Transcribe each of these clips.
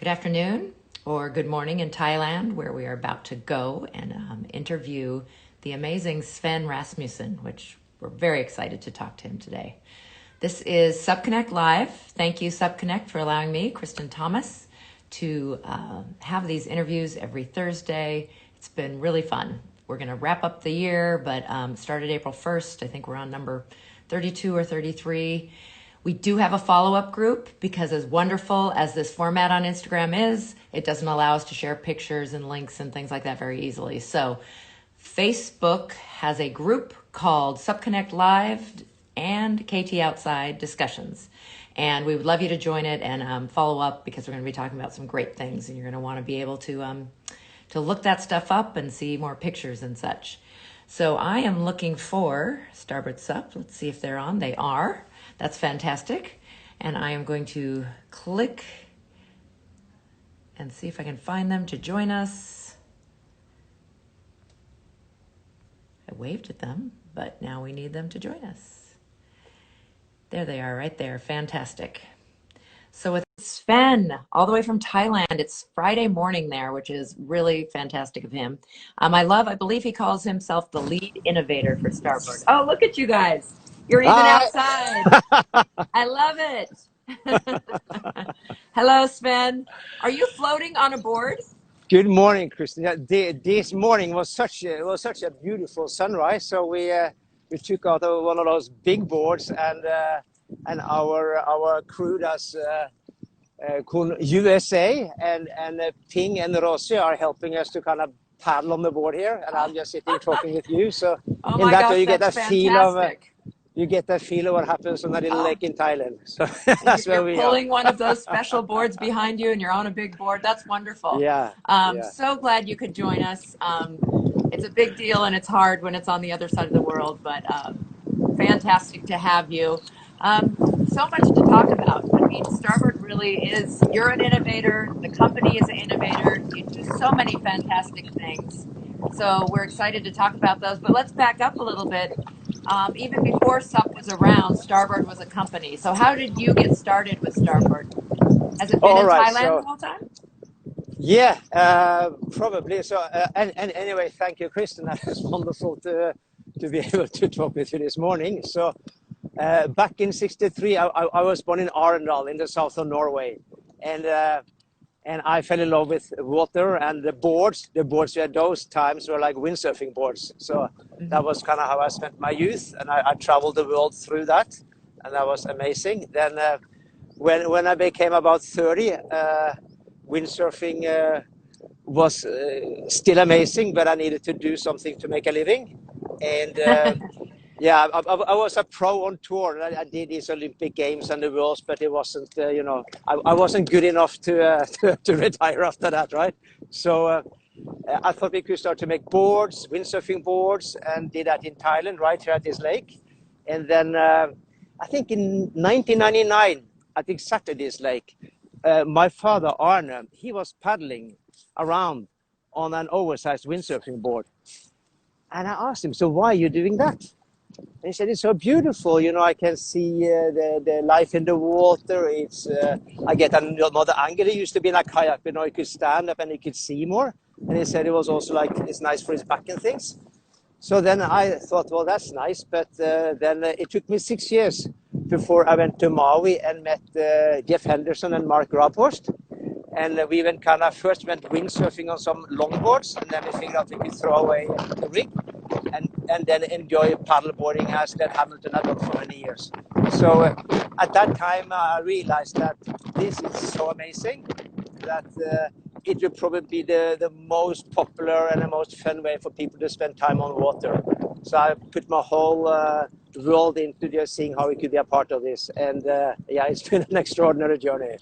Good afternoon or good morning in Thailand, where we are about to go and interview the amazing Svein Rasmussen, which we're very excited to talk to him today. This is SubConnect Live. Thank you, SubConnect, for allowing me, Kristen Thomas, to have these interviews every Thursday. It's been really fun. We're going to wrap up the year, but started April 1st. I think we're on number 32 or 33. We do have a follow-up group because as wonderful as this format on Instagram is, it doesn't allow us to share pictures and links and things like that very easily. So Facebook has a group called SubConnect Live and KT Outside Discussions. And we would love you to join it and follow up because we're going to be talking about some great things and you're going to want to be able to look that stuff up and see more pictures and such. So I am looking for Starboard Sup. Let's see if they're on. They are. That's fantastic. And I am going to click and see if I can find them to join us. I waved at them, but now we need them to join us. There they are right there. Fantastic. So with Sven, all the way from Thailand, it's Friday morning there, which is really fantastic of him. I believe he calls himself the lead innovator for Starboard. Oh, look at you guys. You're even outside. I love it. Hello, Sven. Are you floating on a board? Good morning, Kristen. This morning was such a beautiful sunrise. So we took out one of those big boards, and our crew does USA and Ping and Rosie are helping us to kind of paddle on the board here, and I'm just sitting talking with you. So oh in that gosh, way you get a feel of. You get that feel of what happens on that little lake in Thailand. So that's where we are. You're pulling one of those special boards behind you and you're on a big board. That's wonderful. Yeah. So glad you could join us. It's a big deal and it's hard when it's on the other side of the world, but fantastic to have you. So much to talk about. I mean, Starboard really is, you're an innovator. The company is an innovator. You do so many fantastic things. So we're excited to talk about those, but let's back up a little bit. Even before SUP was around, Starboard was a company. So how did you get started with Starboard? Has it been in Thailand the whole time? Yeah, probably. So, and anyway, thank you, Kristen. That was wonderful to be able to talk with you this morning. So, back in '63, I was born in Arendal in the south of Norway, and I fell in love with water and the boards. The boards at those times were like windsurfing boards. So that was kind of how I spent my youth. And I traveled the world through that. And that was amazing. Then when I became about 30, windsurfing was still amazing, but I needed to do something to make a living. And yeah, I was a pro on tour. I did these Olympic Games and the Worlds, but it wasn't, I wasn't good enough to retire after that, right? So I thought we could start to make boards, windsurfing boards, and did that in Thailand, right here at this lake. And then I think in 1999, at exactly this lake, my father, Arne, he was paddling around on an oversized windsurfing board. And I asked him, so why are you doing that? And he said, it's so beautiful, I can see the life in the water. It's I get another angle. He used to be in a kayak, he could stand up and he could see more. And he said it was also like, it's nice for his back and things. So then I thought, well, that's nice. But then it took me 6 years before I went to Maui and met Jeff Henderson and Mark Grabhorst. And we first went windsurfing on some longboards, and then we figured out we could throw away the rig and then enjoy paddleboarding as that Hamilton had done for many years. So at that time, I realized that this is so amazing that it will probably be the most popular and the most fun way for people to spend time on water. So I put my whole world into just seeing how we could be a part of this. And yeah, it's been an extraordinary journey.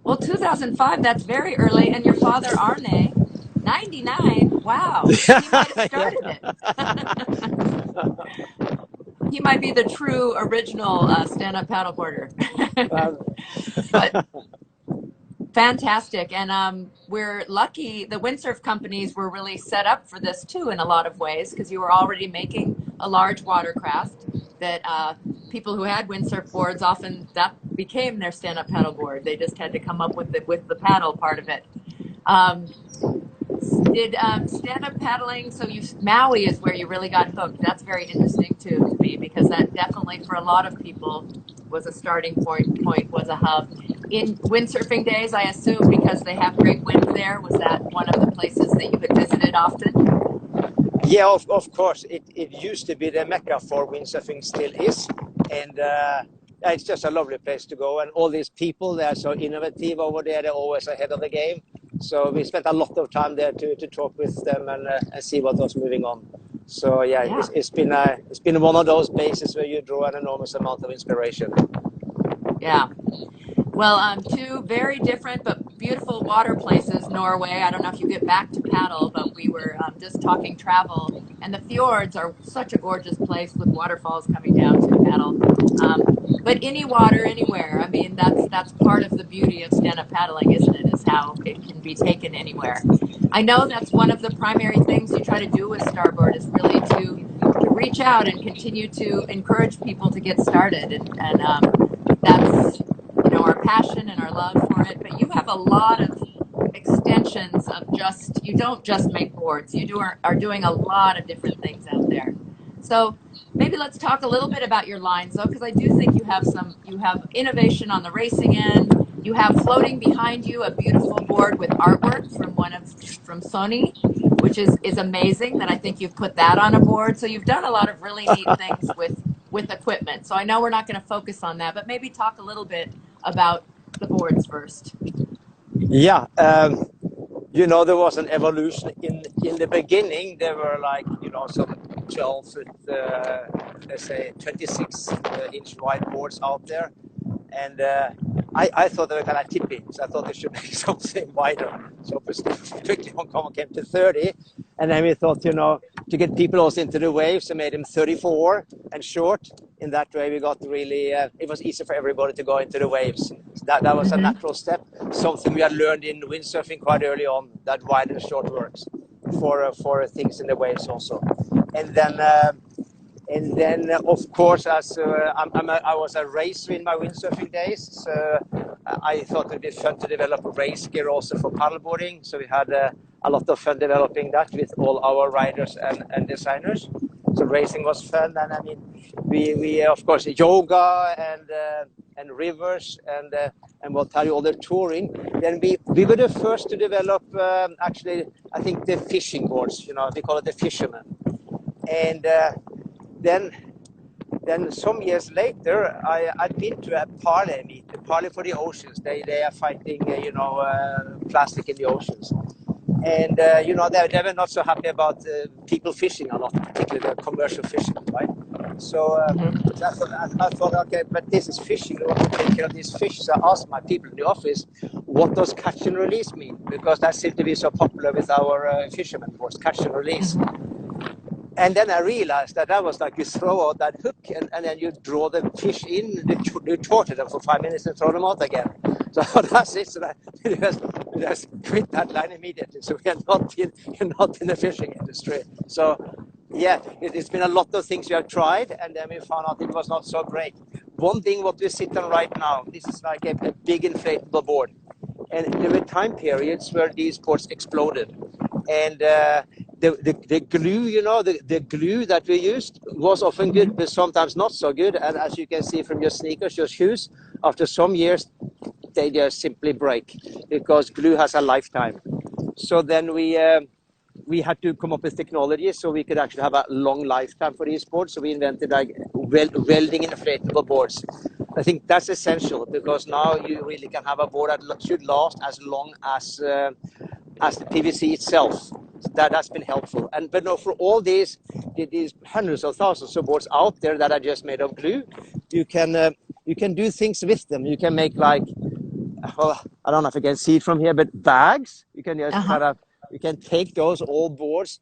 Well, 2005, that's very early. And your father, Arne, 99, wow, he might have started it. He might be the true original stand-up paddleboarder. But fantastic. And we're lucky, the windsurf companies were really set up for this too in a lot of ways, because you were already making a large watercraft that people who had windsurf boards, often became their stand-up paddleboard. They just had to come up with the paddle part of it. Um, did stand-up paddling, so Maui is where you really got hooked. That's very interesting too to me, because that definitely for a lot of people was a starting point, was a hub. In windsurfing days, I assume because they have great wind there, was that one of the places that you had visited often? Yeah, of course. It used to be the mecca for windsurfing, still is, and it's just a lovely place to go. And all these people, they're so innovative over there. They're always ahead of the game. So we spent a lot of time there to talk with them and see what was moving on. So yeah, Yeah. it's been one of those places where you draw an enormous amount of inspiration. Yeah. Well, two very different but beautiful water places, Norway. I don't know if you get back to paddle, but we were just talking travel, and the fjords are such a gorgeous place with waterfalls coming down to paddle. But any water, anywhere. I mean, that's part of the beauty of stand-up paddling, isn't it? Is how it can be taken anywhere. I know that's one of the primary things you try to do with Starboard is really to reach out and continue to encourage people to get started, and that's our passion and our love for it. But you have a lot of extensions of just, you don't just make boards, are doing a lot of different things out there. So maybe let's talk a little bit about your lines though, because I do think you have innovation on the racing end. You have floating behind you a beautiful board with artwork from Sony, which is amazing that I think you've put that on a board. So you've done a lot of really neat things with equipment. So I know we're not going to focus on that, but maybe talk a little bit about the boards first. Yeah, there was an evolution. In the beginning. There were like some 12-foot, let's say 26-inch wide boards out there, and I thought they were kind of tippy, so I thought they should make something wider. So quickly Hong Kong came to 30, and then we thought, to get people also into the waves, we made them 34 and short. In that way, we got really, it was easy for everybody to go into the waves. So that was a Mm-hmm. natural step, something we had learned in windsurfing quite early on, that wide and short works for things in the waves also. And then of course, as I was a racer in my windsurfing days, so I thought it'd be fun to develop race gear also for paddleboarding. So we had a lot of fun developing that with all our riders and designers. So racing was fun, and I mean, we of course yoga and rivers and what have you, all the touring. Then we were the first to develop actually, I think, the fishing boards. We call it the fisherman, and then some years later, I'd been to a Parley meet, the Parley for the Oceans. They are fighting, plastic in the oceans. And, they were not so happy about people fishing a lot, particularly the commercial fishing, right? So I thought, okay, but this is fishing. We want to take care of these fish. So I asked my people in the office, what does catch and release mean? Because that seemed to be so popular with our fishermen boards, catch and release. And then I realized that was like you throw out that hook and then you draw the fish in, you torture them for 5 minutes and throw them out again. So that's it. So we just quit that line immediately. So we are not in the fishing industry. So yeah, it's been a lot of things we have tried, and then we found out it was not so great. One thing what we sit on right now, this is like a big inflatable board. And there were time periods where these boards exploded. And the glue, the glue that we used was often good, but sometimes not so good. And as you can see from your sneakers, your shoes, after some years, they just simply break because glue has a lifetime. So then we had to come up with technology so we could actually have a long lifetime for these boards. So we invented like welding inflatable boards. I think that's essential because now you really can have a board that should last as long as the PVC itself. So that has been helpful. But no, for all these hundreds of thousands of boards out there that are just made of glue, you can do things with them. You can make like, well, I don't know if you can see it from here, but bags. You can just you can take those old boards,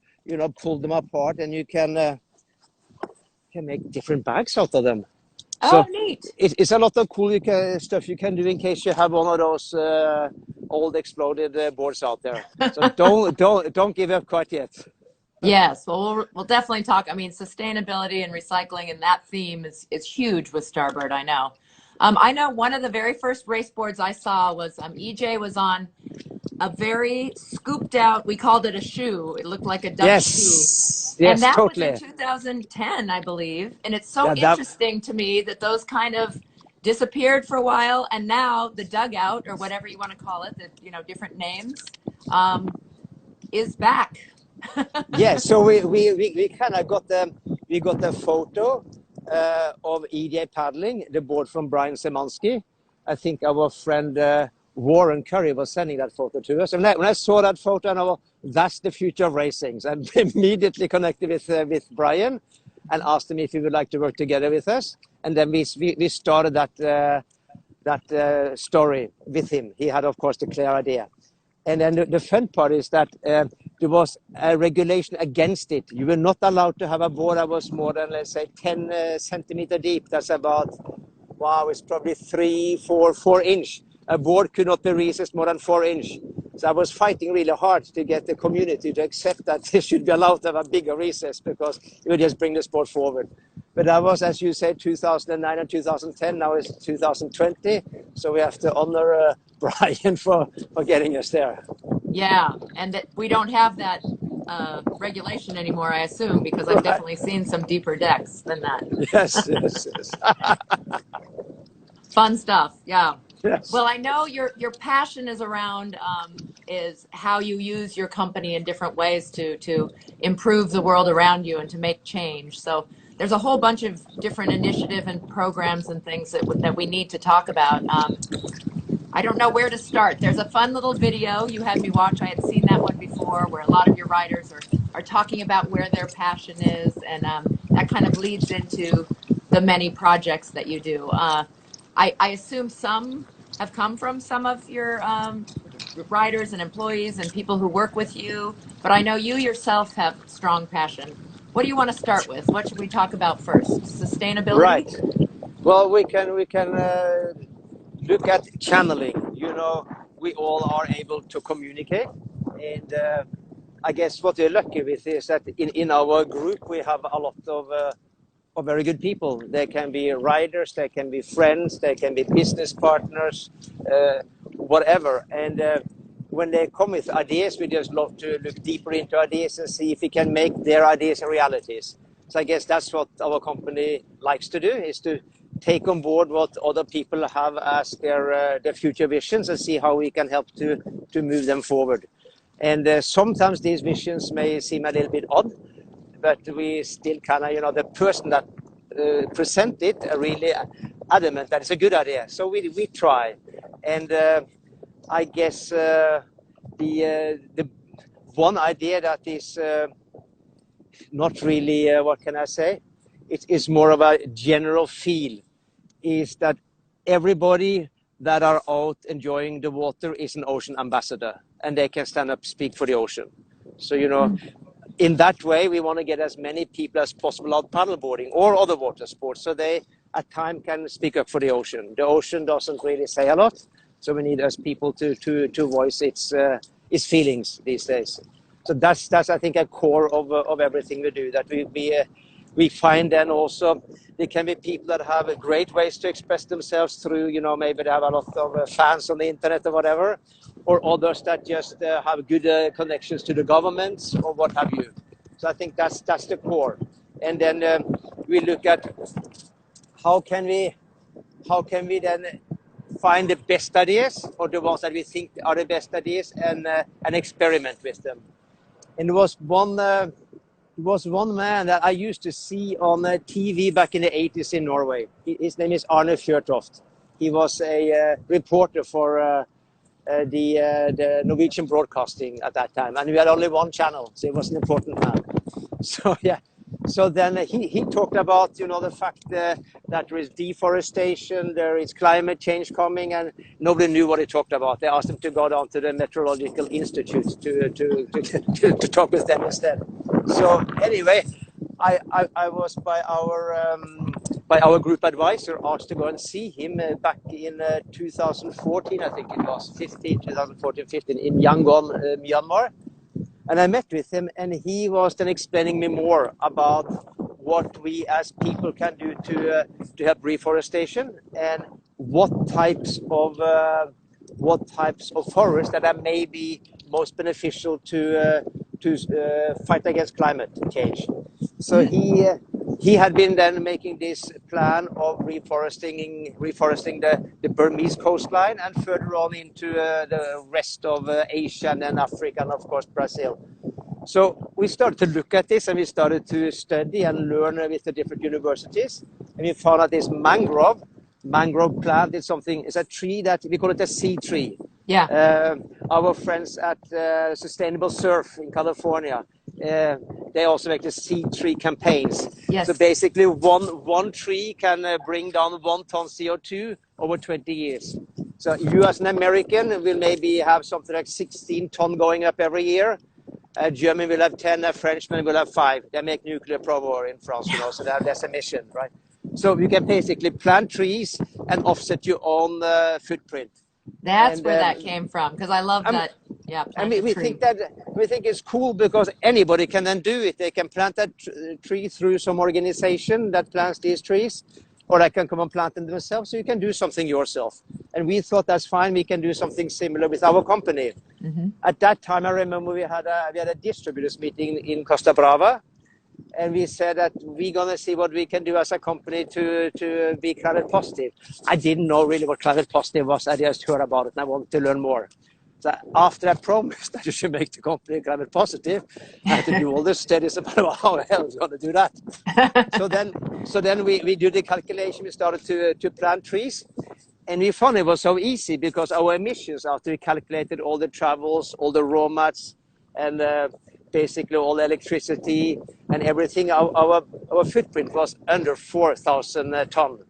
pull them apart, and you can make different bags out of them. Oh, So neat. it's a lot of cool stuff you can do in case you have one of those old exploded boards out there. So don't give up quite yet. Yes, well, we'll definitely talk. I mean, sustainability and recycling and that theme is huge with Starboard, I know. I know one of the very first race boards I saw was EJ was on a very scooped out, we called it a shoe. It looked like a Dutch shoe. Yes, And yes, that was in totally. 2010, I believe. And it's so Yeah, that interesting to me that those kind of disappeared for a while. And now the dugout, or whatever you want to call it, the, different names, is back. yeah. So we kind of got the photo of EJ paddling the board from Brian Szymanski. I think our friend Warren Curry was sending that photo to us. And when I saw that photo, and I was, that's the future of racing. So I immediately connected with Brian and asked him if he would like to work together with us. And then we started that story with him. He had, of course, the clear idea. And then the fun part is that there was a regulation against it. You were not allowed to have a board that was more than, let's say, 10 centimeter deep. That's about, wow, it's probably 4 inch. A board could not be recessed more than 4 inch. So I was fighting really hard to get the community to accept that they should be allowed to have a bigger recess because it would just bring the sport forward. But that was, as you said, 2009 and 2010. Now it's 2020. So we have to honor Brian for getting us there. Yeah. And that we don't have that regulation anymore, I assume, because I've Right. definitely seen some deeper decks than that. Yes, yes, yes. Fun stuff. Yeah. Yes. Well, I know your passion is around is how you use your company in different ways to improve the world around you and to make change. So there's a whole bunch of different initiative and programs and things that we need to talk about. I don't know where to start. There's a fun little video you had me watch. I had seen that one before, where a lot of your riders are talking about where their passion is, and that kind of leads into the many projects that you do. I assume some have come from some of your riders and employees and people who work with you, but I know you yourself have strong passion. What do you want to start with? What should we talk about first? Sustainability? Right. Well, we can look at channeling. We all are able to communicate, and I guess what we're lucky with is that in our group we have a lot of very good people. They can be riders, they can be friends, they can be business partners, whatever. And when they come with ideas, we just love to look deeper into ideas and see if we can make their ideas realities. So I guess that's what our company likes to do, is to take on board what other people have as their future visions and see how we can help to move them forward. And sometimes these visions may seem a little bit odd, but we still kind of, the person that present it are really adamant that it's a good idea. So we try. And I guess the one idea that is not really, what can I say? It is more of a general feel, is that everybody that are out enjoying the water is an ocean ambassador, and they can stand up, speak for the ocean. So, in that way, we want to get as many people as possible out paddleboarding or other water sports, so they at time can speak up for the ocean. The ocean doesn't really say a lot, so we need as people to voice its feelings these days. So that's I think a core of everything we do. That we find then also there can be people that have great ways to express themselves through, maybe they have a lot of fans on the internet or whatever, or others that just have good connections to the governments or what have you. So I think that's the core. And then we look at how can we then find the best ideas, or the ones that we think are the best ideas, and experiment with them. And there was one man that I used to see on TV back in the 80s in Norway. His name is Arne Fjørtoft. He was a reporter for the Norwegian broadcasting at that time, and we had only one channel, so he was an important man. So yeah, so then he talked about the fact that there is deforestation, there is climate change coming, and nobody knew what he talked about. They asked him to go down to the Meteorological Institute to talk with them instead. So anyway, I was by our group advisor asked to go and see him back in 2014, I think it was 2014-15 in Yangon, Myanmar. And I met with him, and he was then explaining me more about what we as people can do to help reforestation, and what types of forests that are maybe most beneficial to fight against climate change. So he had been then making this plan of reforesting the Burmese coastline and further on into the rest of Asia and then Africa and of course Brazil. So we started to look at this and we started to study and learn with the different universities. And we found out this mangrove plant is it's a tree that we call it a sea tree. Yeah. Our friends at Sustainable Surf in California, they also make the sea tree campaigns. Yes. So basically one tree can bring down 1 ton CO2 over 20 years. So you as an American will maybe have something like 16 ton going up every year. A German will have 10, a Frenchman will have 5. They make nuclear power in France, so they have less emission, right? So you can basically plant trees and offset your own footprint. That's where that came from, because I love that. Yeah, and we think it's cool because anybody can then do it. They can plant that tree through some organization that plants these trees, or they can come and plant them themselves. So you can do something yourself. And we thought that's fine. We can do something similar with our company. Mm-hmm. At that time, I remember we had a distributors meeting in Costa Brava. And we said that we're going to see what we can do as a company to be climate positive. I didn't know really what climate positive was. I just heard about it and I wanted to learn more. So after I promised that you should make the company climate positive, I had to do all the studies about how the hell I was going to do that. so then we do the calculation. We started to plant trees. And we found it was so easy because our emissions, after we calculated all the travels, all the raw mats, and basically all the electricity and everything, our footprint was under 4,000 tons.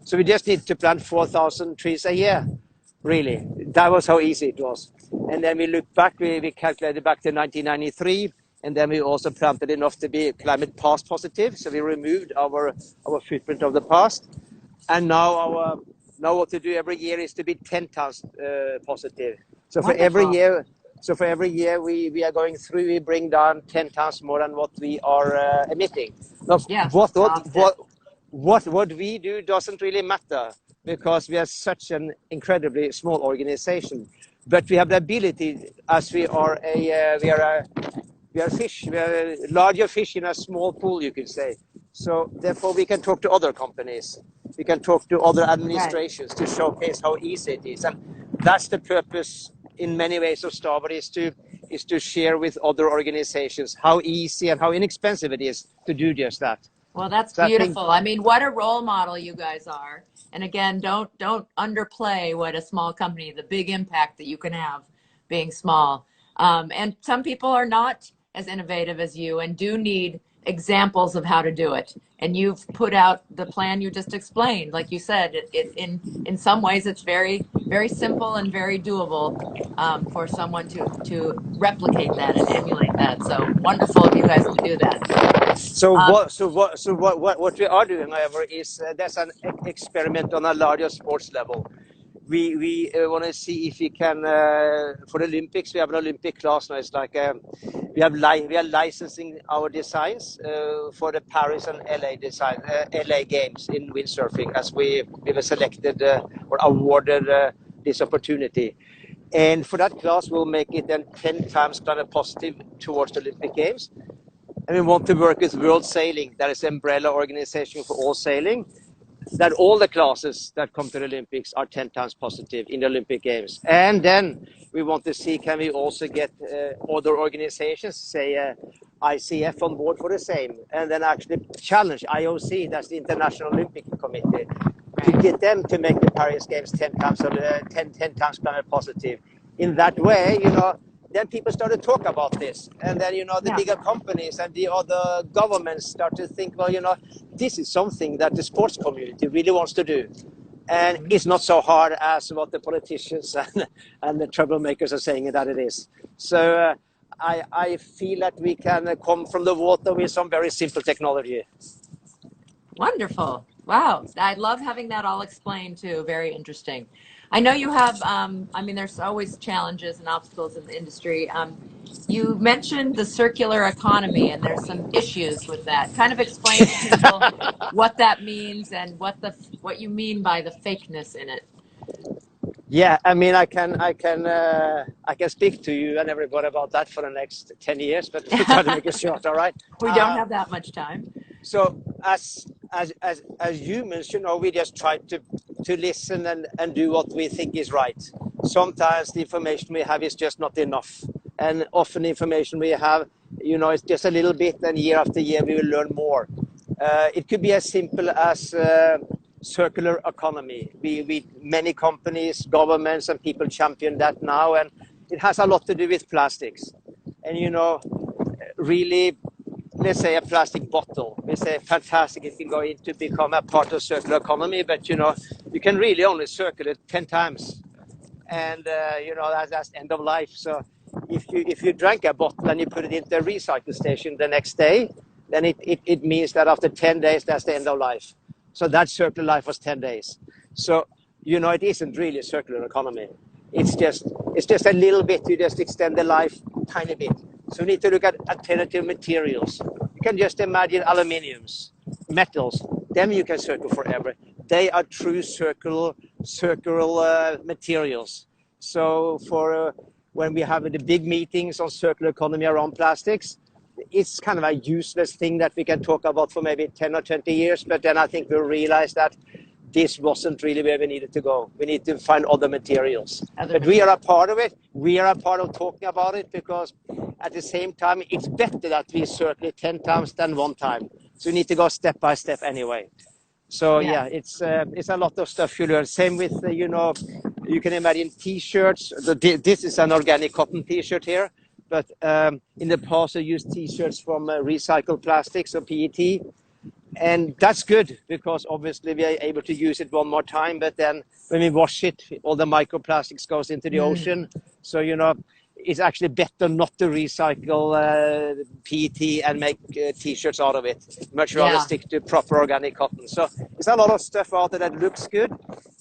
So we just need to plant 4,000 trees a year, really. That was how easy it was. And then we looked back, we calculated back to 1993, and then we also planted enough to be climate past positive. So we removed our footprint of the past. And now what to do every year is to be 10 tons positive. So for every year we are going through, we bring down 10 tons more than what we are emitting. Now, yeah, what we do doesn't really matter because we are such an incredibly small organization. But we have the ability, as we are fish, we are a larger fish in a small pool, you could say. So therefore we can talk to other companies. We can talk to other administrations to showcase how easy it is. And that's the purpose in many ways of STARBOARD is to share with other organizations how easy and how inexpensive it is to do just that. Well, that's beautiful. I mean, what a role model you guys are. And again, don't underplay what a small company, the big impact that you can have being small. And some people are not as innovative as you and do need examples of how to do it. And you've put out the plan you just explained. Like you said, in some ways it's very, very simple and very doable for someone to replicate that and emulate that. So wonderful of you guys to do that. So what we are doing, however, is there's an experiment on a larger sports level. We want to see if we can for the Olympics. We have an Olympic class now. It's like we are licensing our designs for the Paris and LA games in windsurfing, as we were selected or awarded this opportunity. And for that class, we'll make it then 10 times climate positive towards the Olympic Games. And we want to work with World Sailing, that is the umbrella organization for all sailing, that all the classes that come to the Olympics are 10 times positive in the Olympic Games. And then we want to see, can we also get other organizations, say ICF on board for the same, and then actually challenge IOC, that's the International Olympic Committee, to get them to make the Paris Games 10 times climate positive. In that way, then people start to talk about this. And then, the bigger companies and the other governments start to think, well, this is something that the sports community really wants to do. And it's not so hard as what the politicians and the troublemakers are saying that it is. So I feel that we can come from the water with some very simple technology. Wonderful. Wow. I love having that all explained too. Very interesting. I know you have, there's always challenges and obstacles in the industry. You mentioned the circular economy, and there's some issues with that. Kind of explain to people what that means and what you mean by the fakeness in it. Yeah, I mean, I can speak to you and everybody about that for the next 10 years, but we'll try to make it short, all right? We don't have that much time. So as humans, you know, we just try to listen and do what we think is right. Sometimes the information we have is just not enough. And often the information we have, you know, it's just a little bit, and year after year we will learn more. It could be as simple as circular economy. Many companies, governments, and people champion that now, and it has a lot to do with plastics. And you know, really, let's say a plastic bottle. We say fantastic, it can go into become a part of circular economy, but you know, you can really only circle it 10 times, and you know that's end of life. So if you drank a bottle and you put it into a recycle station the next day, then it means that after 10 days that's the end of life. So that circular life was 10 days. So you know, it isn't really a circular economy. It's just a little bit to just extend the life tiny bit. So we need to look at alternative materials. You can just imagine aluminiums, metals. Them you can circle forever. They are true circular materials. So for when we have the big meetings on circular economy around plastics, it's kind of a useless thing that we can talk about for maybe 10 or 20 years. But then I think we'll realize that this wasn't really where we needed to go. We need to find other materials. But we are a part of it. We are a part of talking about it, because at the same time, it's better that we circle it 10 times than one time. So we need to go step by step anyway. So yeah, it's a lot of stuff you learn. Same with, you know, you can imagine T-shirts. This is an organic cotton T-shirt here. But in the past, I used T-shirts from recycled plastics or PET. And that's good, because obviously we are able to use it one more time. But then when we wash it, all the microplastics goes into the ocean. So, you know, it's actually better not to recycle PET and make T-shirts out of it. Much rather stick to proper organic cotton. So there's a lot of stuff out there that looks good.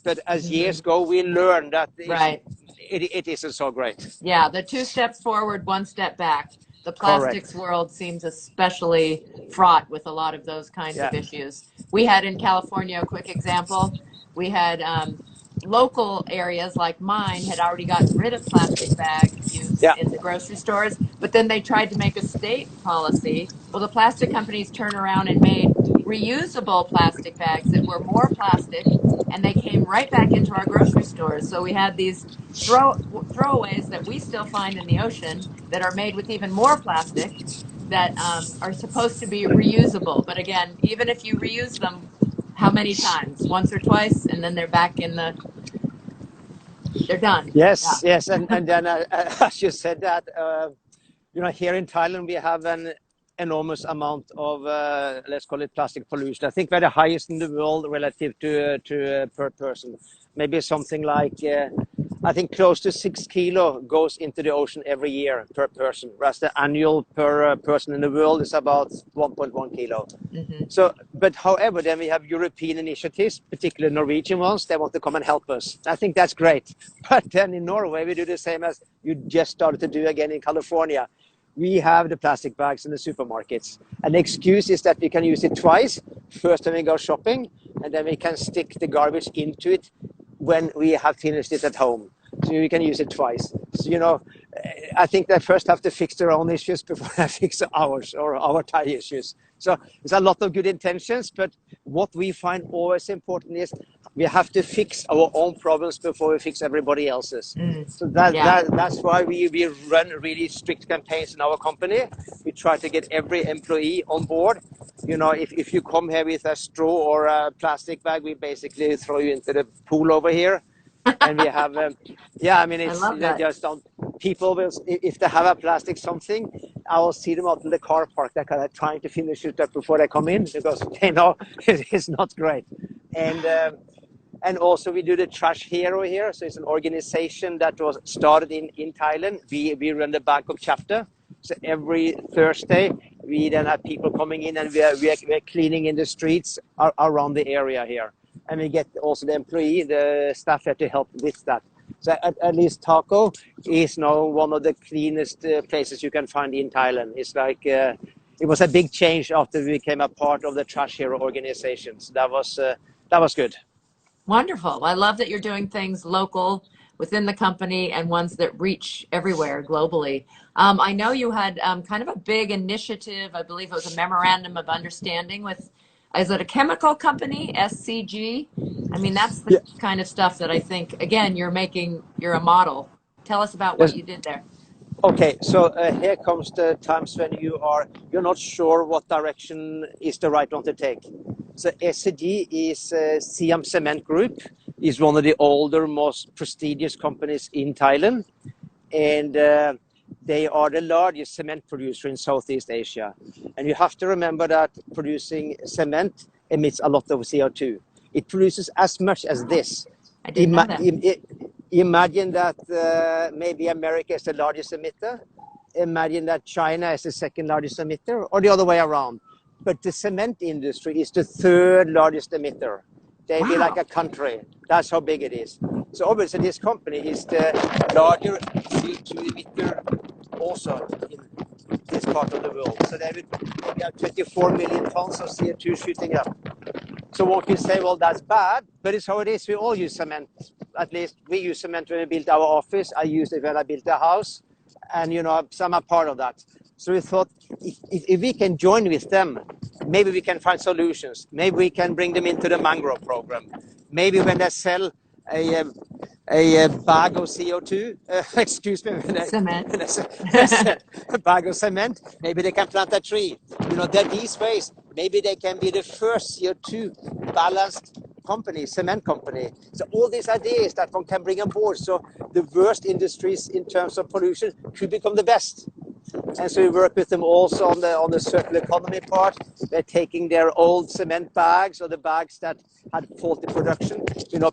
But as years go, we learn that it isn't so great. Yeah, the 2 steps forward, 1 step back. The plastics world seems especially fraught with a lot of those kinds of issues. We had in California, a quick example, we had local areas like mine had already gotten rid of plastic bag use in the grocery stores, but then they tried to make a state policy. Well, the plastic companies turned around and made reusable plastic bags that were more plastic, and they came right back into our grocery stores. So we had these throwaways that we still find in the ocean that are made with even more plastic that are supposed to be reusable. But again, even if you reuse them, how many times? Once or twice, and then they're back in the, they're done. Yes, yes. And then as you said that, you know, here in Thailand, we have an enormous amount of, let's call it plastic pollution. I think we're the highest in the world relative to per person. Maybe something like, I think close to 6 kilo goes into the ocean every year per person, whereas the annual per person in the world is about 1.1 kilo. So, but however, then we have European initiatives, particularly Norwegian ones, they want to come and help us. I think that's great. But then in Norway, we do the same as you just started to do again in California. We have the plastic bags in the supermarkets. And the excuse is that we can use it twice. First when we go shopping, and then we can stick the garbage into it when we have finished it at home. So we can use it twice. So, you know, I think they first have to fix their own issues before they fix ours or our Thai issues. So there's a lot of good intentions, but what we find always important is we have to fix our own problems before we fix everybody else's. So that's why we run really strict campaigns in our company. We try to get every employee on board. You know, if you come here with a straw or a plastic bag, we basically throw you into the pool over here. And we have, I mean, it's just people will, if they have a plastic something, I will see them out in the car park. They're kind of trying to finish it up before they come in, because they know it's not great. And also we do the Trash Hero here. So it's an organization that was started in Thailand. We run the Bangkok chapter. So every Thursday, we then have people coming in, and we're cleaning in the streets around the area here. And we get also the staff here to help with that. So at least Taco is now one of the cleanest places you can find in Thailand. It's like, it was a big change after we became a part of the Trash Hero organization. So that was good. Wonderful. I love that you're doing things local within the company and ones that reach everywhere globally. I know you had kind of a big initiative. I believe it was a memorandum of understanding with, is it a chemical company, SCG? I mean, that's the Yeah. kind of stuff that I think, again, you're a model. Tell us about what Yes. you did there. Okay, so here comes the times when you're not sure what direction is the right one to take. So SCG is Siam Cement Group, is one of the older, most prestigious companies in Thailand, and they are the largest cement producer in Southeast Asia. And you have to remember that producing cement emits a lot of CO2. It produces as much as this. I didn't know that. Imagine that maybe America is the largest emitter. Imagine that China is the second largest emitter, or the other way around. But the cement industry is the third largest emitter. They be like Wow. a country. That's how big it is. So obviously this company is the larger CO2 emitter also in this part of the world. So they would probably have 24 million tons of CO2 shooting up. So one can say, well, that's bad, but it's how it is. We all use cement. At least we use cement when we built our office. I used it when I built a house. And, some are part of that. So we thought, if we can join with them, maybe we can find solutions. Maybe we can bring them into the mangrove program. Maybe when they sell a bag of CO2, excuse me, Cement. when they sell a bag of cement, maybe they can plant a tree. That these ways, maybe they can be the first CO2 balanced company, cement company. So all these ideas that one can bring on board. So the worst industries in terms of pollution could become the best. And so we work with them also on the circular economy part. They're taking their old cement bags or the bags that had faulty production,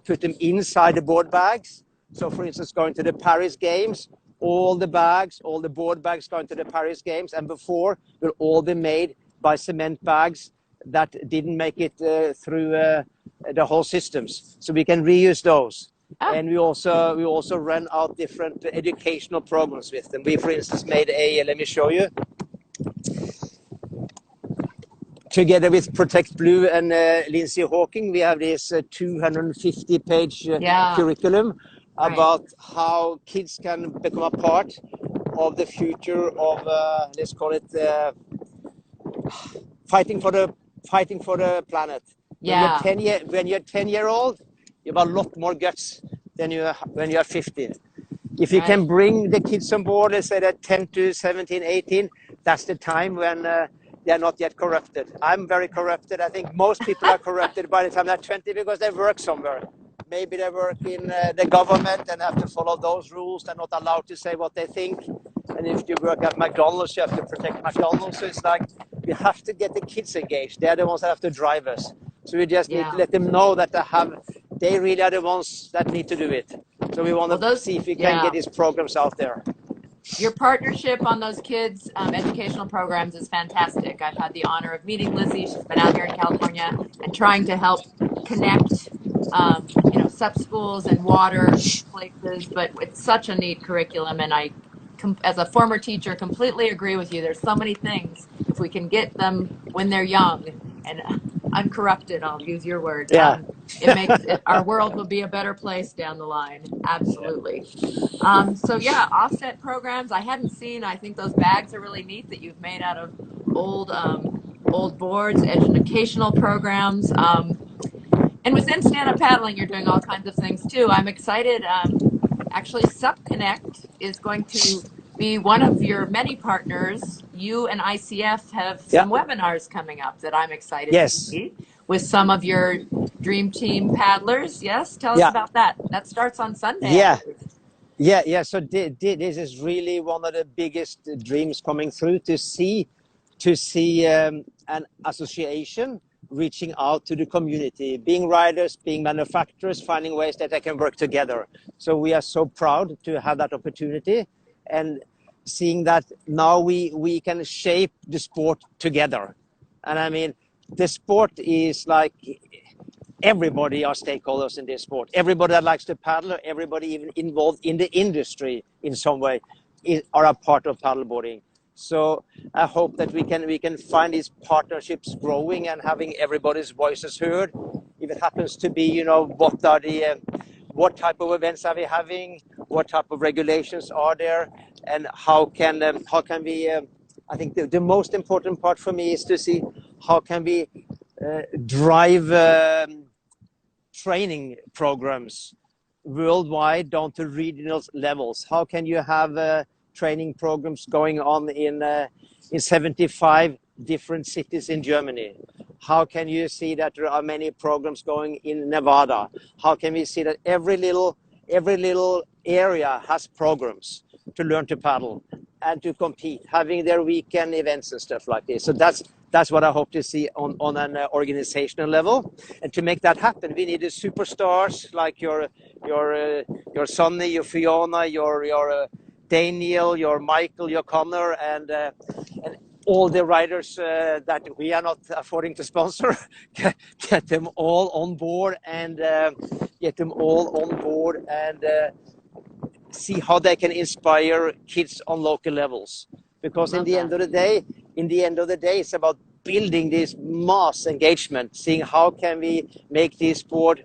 put them inside the board bags. So for instance, going to the Paris Games, all the board bags going to the Paris Games and before will all be made by cement bags that didn't make it through the whole systems. So we can reuse those. Oh. And we also run out different educational programs with them. We, for instance, made let me show you. Together with Protect Blue and Lindsay Hawking, we have this 250-page curriculum about how kids can become a part of the future of, let's call it, fighting for the planet. Yeah. When you're 10-year-old, you have a lot more guts than when you are 15. If you can bring the kids on board, let's say that 10 to 17, 18, that's the time when they are not yet corrupted. I'm very corrupted. I think most people are corrupted by the time they're 20 because they work somewhere. Maybe they work in the government and have to follow those rules. They're not allowed to say what they think. And if you work at McDonald's, you have to protect McDonald's. So it's like we have to get the kids engaged. They're the ones that have to drive us. So we just need to let them know that they really are the ones that need to do it. So we want to see if we can get these programs out there. Your partnership on those kids' educational programs is fantastic. I've had the honor of meeting Lizzie. She's been out here in California and trying to help connect, sub schools and water places. But it's such a neat curriculum, and I, as a former teacher, completely agree with you. There's so many things if we can get them when they're young and uncorrupted. I'll use your word. Yeah. It makes our world will be a better place down the line. Absolutely. Offset programs. I hadn't seen. I think those bags are really neat that you've made out of old boards, educational programs. And within stand-up paddling, you're doing all kinds of things too. I'm excited. Actually, SupConnect is going to be one of your many partners. You and ICF have some webinars coming up that I'm excited to see with some of your Dream Team paddlers. Yes, tell us about that. That starts on Sunday. Yeah. So this is really one of the biggest dreams coming through to see an association reaching out to the community, being riders, being manufacturers, finding ways that they can work together. So we are so proud to have that opportunity and seeing that now we can shape the sport together. And I mean, the sport is like everybody are stakeholders in this sport. Everybody that likes to paddle, everybody even involved in the industry in some way are a part of paddleboarding. So I hope that we can find these partnerships growing and having everybody's voices heard. If it happens to be, what are what type of events are we having, what type of regulations are there, and how can we I think the most important part for me is to see how can we drive training programs worldwide down to regional levels. How can you have training programs going on in 75 different cities in Germany? How can you see that there are many programs going in Nevada? How can we see that every little area has programs to learn to paddle and to compete, having their weekend events and stuff like this? So that's what I hope to see on an organizational level. And to make that happen, we need superstars like your Sonny, your Fiona, your Daniel, your Michael, your Connor, and all the riders that we are not affording to sponsor. Get them all on board and see how they can inspire kids on local levels. Because in the end of the day, it's about building this mass engagement, seeing how can we make this sport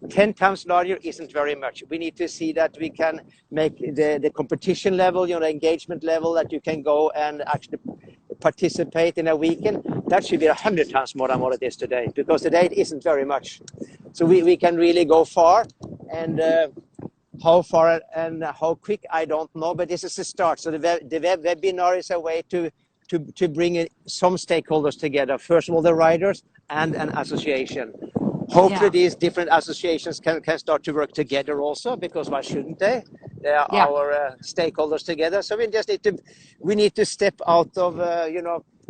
10 times larger isn't very much. We need to see that we can make the competition level, the engagement level, that you can go and actually participate in a weekend. That should be 100 times more than what it is today, because today it isn't very much. So we can really go far, and how far and how quick, I don't know, but this is a start. So the webinar is a way to bring in some stakeholders together. First of all, the riders and an association. Hopefully these different associations can start to work together also, because why shouldn't they? They are our stakeholders together. So we need to step out of,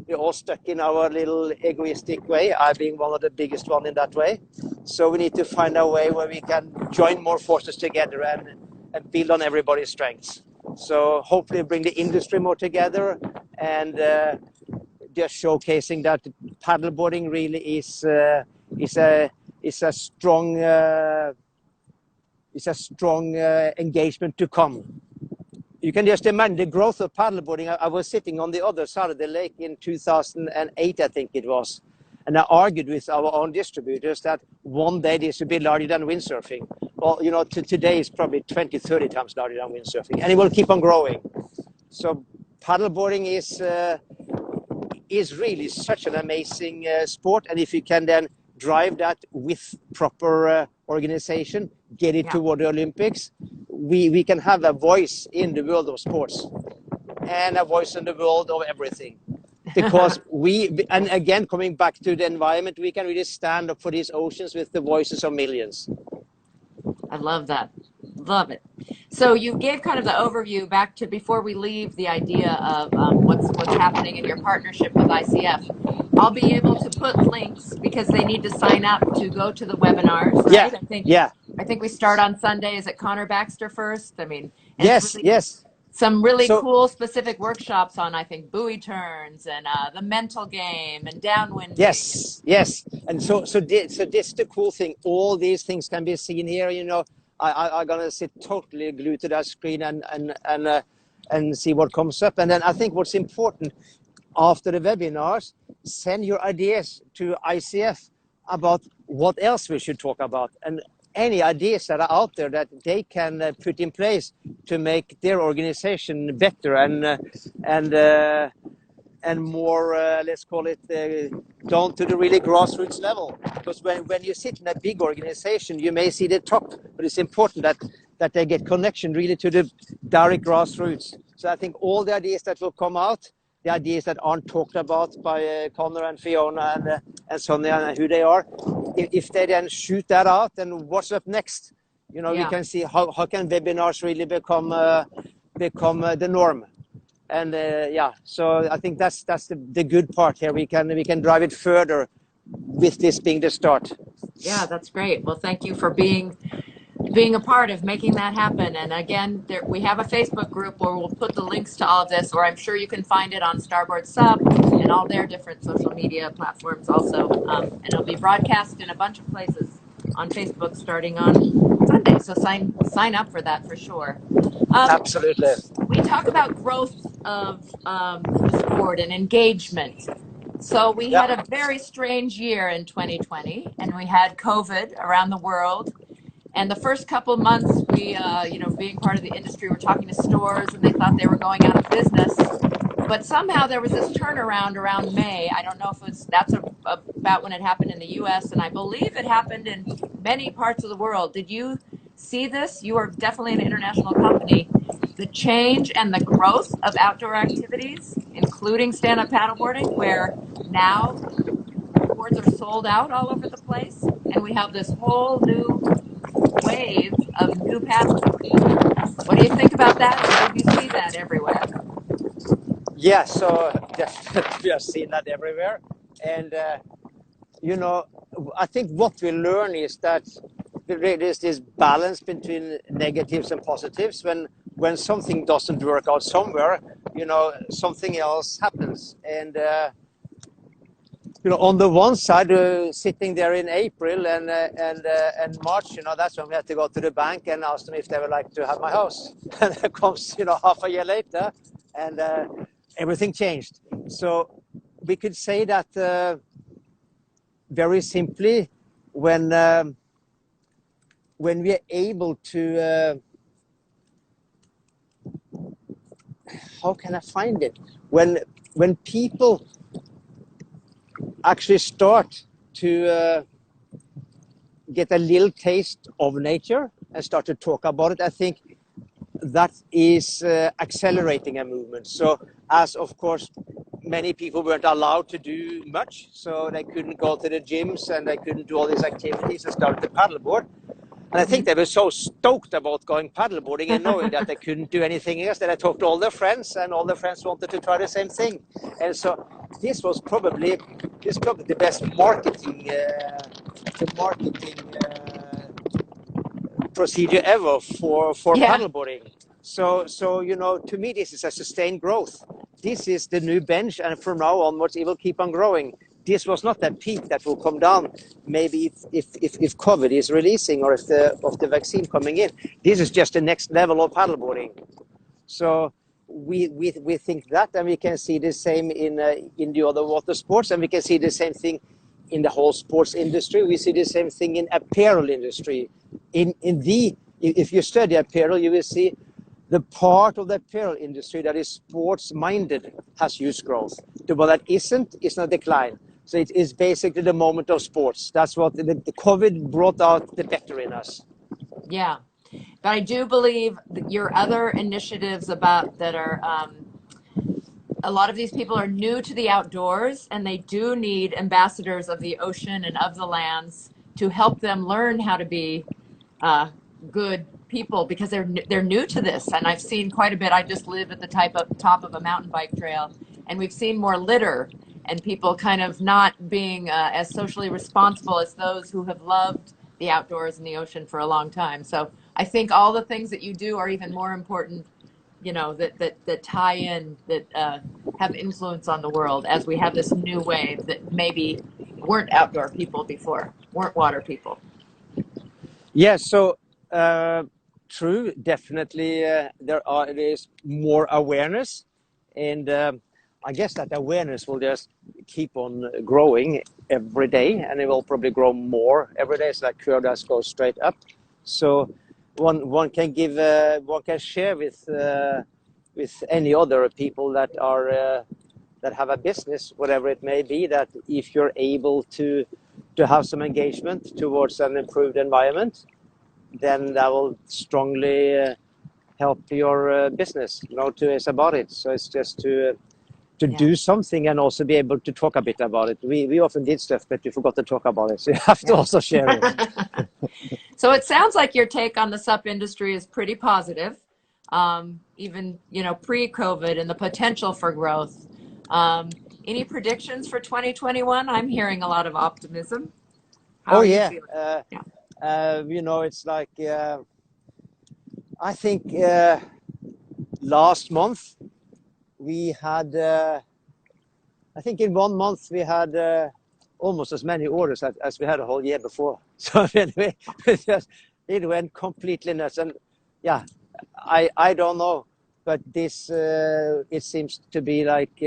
we're all stuck in our little egoistic way. I being one of the biggest one in that way. So we need to find a way where we can join more forces together and build on everybody's strengths. So hopefully bring the industry more together, and just showcasing that paddleboarding really is a strong engagement to come. You can just imagine the growth of paddleboarding. I was sitting on the other side of the lake in 2008, I think it was, and I argued with our own distributors that one day this would be larger than windsurfing. Well, today is probably 20, 30 times larger than windsurfing, and it will keep on growing. So paddleboarding is really such an amazing sport, and if you can then drive that with proper organization, get it toward the Olympics, we can have a voice in the world of sports and a voice in the world of everything. Because and again, coming back to the environment, we can really stand up for these oceans with the voices of millions. I love that. Love it. So you gave kind of the overview back to before we leave the idea of what's happening in your partnership with ICF. I'll be able to put links because they need to sign up to go to the webinars, right? I think we start on Sunday. Is it Connor Baxter first? I mean, yes. Some really cool specific workshops on, I think, buoy turns and the mental game and downwinding. Yes. And so this is the cool thing. All these things can be seen here. I'm gonna sit totally glued to that screen and see what comes up. And then I think what's important after the webinars, send your ideas to ICF about what else we should talk about, and any ideas that are out there that they can put in place to make their organization better and more, let's call it, down to the really grassroots level. Because when you sit in a big organization, you may see the top, but it's important that they get connection really to the direct grassroots. So I think all the ideas that will come out, the ideas that aren't talked about by Connor and Fiona and Sonia and who they are, if they then shoot that out, then what's up next? We can see how can webinars really become the norm. And so I think that's the good part here. We can drive it further with this being the start. Yeah, that's great. Well, thank you for being a part of making that happen. And again, we have a Facebook group where we'll put the links to all of this, or I'm sure you can find it on Starboard Sub and all their different social media platforms also. And it'll be broadcast in a bunch of places on Facebook starting on Sunday. So sign up for that for sure. Absolutely. We talk about growth of the sport and engagement. So we had a very strange year in 2020, and we had COVID around the world. And the first couple months, we, being part of the industry, were talking to stores, and they thought they were going out of business. But somehow there was this turnaround around May. I don't know if about when it happened in the U.S., and I believe it happened in many parts of the world. Did you see this? You are definitely an international company. The change and the growth of outdoor activities, including stand-up paddleboarding, where now boards are sold out all over the place, and we have this whole new wave of new paddleboards. What do you think about that? Or did you see that everywhere? Yeah, so definitely we are seeing that everywhere. And, I think what we learn is that there is this balance between negatives and positives. When something doesn't work out somewhere, something else happens. And, on the one side, sitting there in April and March, that's when we had to go to the bank and ask them if they would like to have my house. And it comes, half a year later, and everything changed. So we could say that very simply, when we are able to, how can I find it? When people actually start to get a little taste of nature and start to talk about it, I think that is accelerating a movement. So as of course many people weren't allowed to do much, so they couldn't go to the gyms and they couldn't do all these activities and start to paddleboard. And I think they were so stoked about going paddleboarding and knowing that they couldn't do anything else that I talked to all their friends, and all their friends wanted to try the same thing. And so this was probably the best marketing procedure ever for Yeah. paddleboarding. So to me this is a sustained growth. This is the new bench, and from now onwards it will keep on growing. This was not that peak that will come down. Maybe if COVID is releasing, or if the vaccine coming in, this is just the next level of paddleboarding. So we think that, and we can see the same in the other water sports, and we can see the same thing in the whole sports industry. We see the same thing in apparel industry. If you study apparel, you will see the part of the apparel industry that is sports minded has huge growth. The one that isn't is a decline. So it is basically the moment of sports. That's what the COVID brought out the better in us. Yeah. But I do believe that your other initiatives about that are a lot of these people are new to the outdoors, and they do need ambassadors of the ocean and of the lands to help them learn how to be good people, because they're new to this. And I've seen quite a bit. I just live at the top of a mountain bike trail, and we've seen more litter and people kind of not being as socially responsible as those who have loved the outdoors and the ocean for a long time. So I think all the things that you do are even more important, that tie in, that have influence on the world, as we have this new wave that maybe weren't outdoor people before, weren't water people. Yeah, so true, definitely there is more awareness, and I guess that awareness will just keep on growing every day, and it will probably grow more every day. It's like curve that goes straight up. So one can share with any other people that are that have a business, whatever it may be, that if you're able to have some engagement towards an improved environment, then that will strongly help your business. No two ways about it. So it's just to do something and also be able to talk a bit about it. We often did stuff, but we forgot to talk about it. So you have to also share it. So it sounds like your take on the SUP industry is pretty positive, even pre-COVID, and the potential for growth. Any predictions for 2021? I'm hearing a lot of optimism. How are you feeling? It's like I think last month we had, I think in 1 month we had almost as many orders as we had a whole year before. So anyway, it went completely nuts. And yeah, I don't know, but this it seems to be like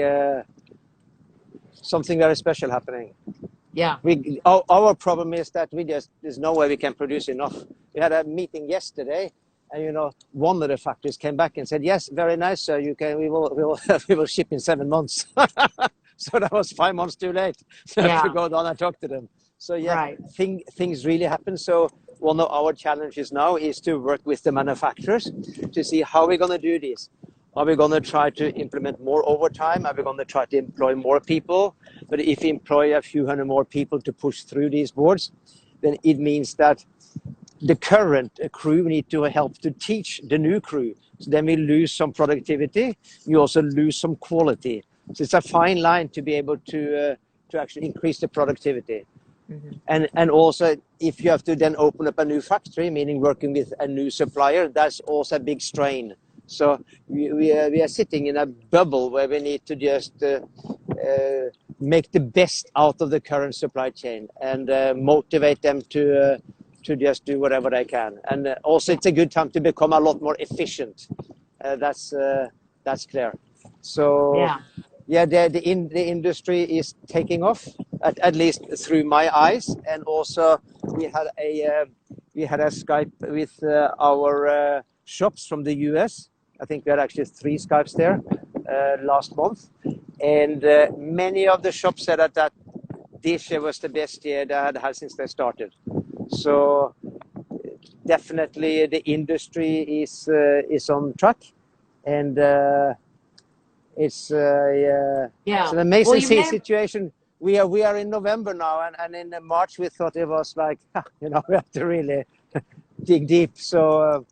something very special happening. Yeah. Our problem is that there's no way we can produce enough. We had a meeting yesterday, and one of the factories came back and said, "Yes, very nice, sir. We will we will ship in 7 months." So that was 5 months too late. So I have to Yeah. go down and talk to them. So yeah, Right. things really happen. So one of our challenges now is to work with the manufacturers to see how we're going to do this. Are we going to try to implement more overtime? Are we going to try to employ more people? But if we employ a few hundred more people to push through these boards, then it means that the current crew need to help to teach the new crew. So then we lose some productivity. We also lose some quality. So it's a fine line to be able to actually increase the productivity. Mm-hmm. And also, if you have to then open up a new factory, meaning working with a new supplier, that's also a big strain. So we are sitting in a bubble where we need to just make the best out of the current supply chain and motivate them to just do whatever they can. And also, it's a good time to become a lot more efficient. That's clear. So Yeah. yeah, the industry is taking off, at least through my eyes. And also, we had a Skype with our shops from the US. I think we had actually 3 Skypes there last month, and many of the shops said that this year was the best year they had since they started. So definitely, the industry is on track, and it's Yeah. an Well, amazing you've named. situation. We are in November now, and in March we thought it was like we have to really dig deep. So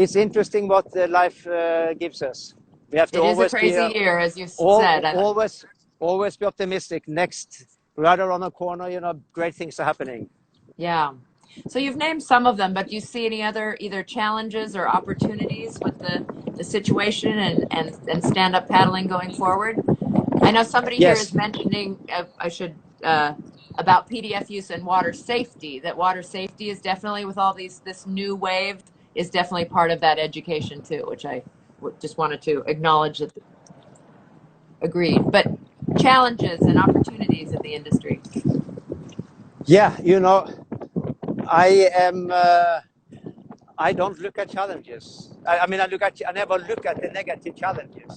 it's interesting what life gives us. We have to It is a always be crazy year, as you said. always be optimistic. Next, right around the corner, great things are happening. Yeah. So you've named some of them, but do you see any other either challenges or opportunities with the situation and stand-up paddling going forward? I know somebody here is Yes. mentioning, I should, about PDF use and water safety, that water safety is definitely with all this new wave is definitely part of that education too, which I just wanted to acknowledge that agreed. But challenges and opportunities in the industry. Yeah, I am. I don't look at challenges. I mean, I never look at the negative challenges,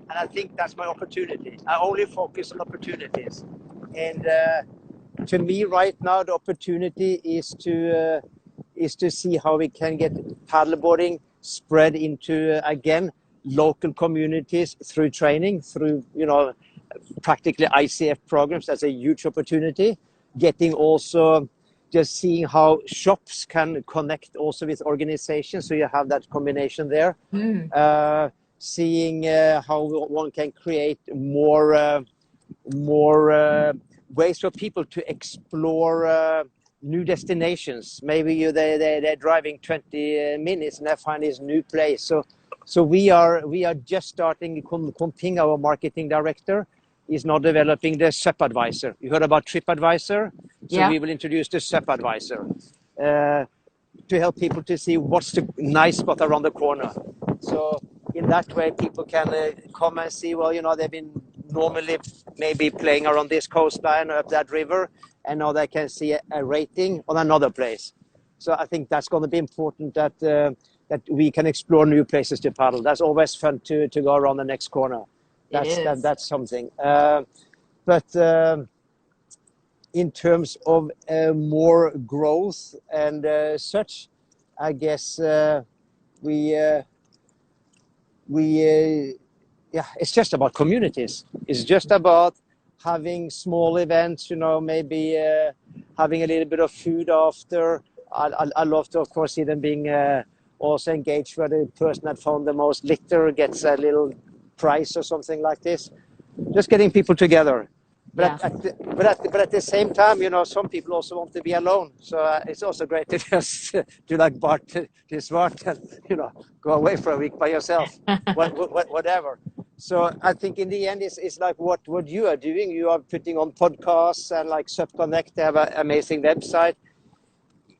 and I think that's my opportunity. I only focus on opportunities, and to me, right now, the opportunity is to see how we can get paddleboarding spread into again local communities through training, through practically ICF programs. That's a huge opportunity. Getting also just seeing how shops can connect also with organizations, so you have that combination there. Seeing how one can create more ways for people to explore new destinations. Maybe they're driving 20 minutes and they find this new place. So we are just starting. Konting, our marketing director, is now developing the SUP Advisor. You heard about TripAdvisor? So Yeah. we will introduce the SUP Advisor to help people to see what's the nice spot around the corner. So in that way, people can come and see, well, they've been normally maybe playing around this coastline or up that river, and now they can see a rating on another place. So I think that's going to be important that we can explore new places to paddle. That's always fun to go around the next corner. That's something. But in terms of more growth and such, I guess it's just about communities. It's just about having small events, maybe having a little bit of food after. I love to, of course, see them being also engaged where the person that found the most litter gets a little prize or something like this. Just getting people together. But at the same time, some people also want to be alone. So it's also great to just do like Bart this Bart and go away for a week by yourself, whatever. So I think in the end, it's like what you are doing. You are putting on podcasts and like SubConnect. They have an amazing website.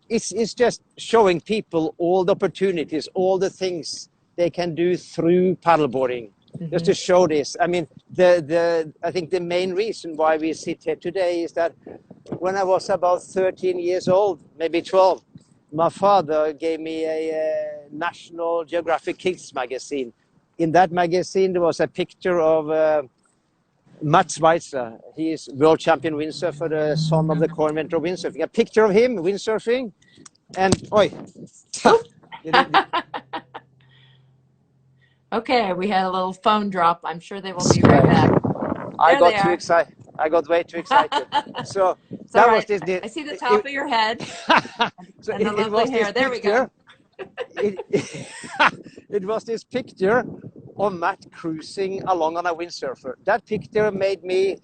It's just showing people all the opportunities, all the things they can do through paddleboarding. just to show this. I mean, I think the main reason why we sit here today is that when I was about 13 years old, maybe 12, my father gave me a National Geographic Kids magazine. In that magazine, there was a picture of Matt Schweitzer. He is world champion windsurfer, the son of the co-inventor of windsurfing. A picture of him windsurfing, and Okay, we had a little phone drop. I'm sure they will be right back. I got too excited. I got way too excited. So that was this. I see the top of your head so and the lovely hair. There we go. It was this picture of Matt cruising along on a windsurfer. That picture made me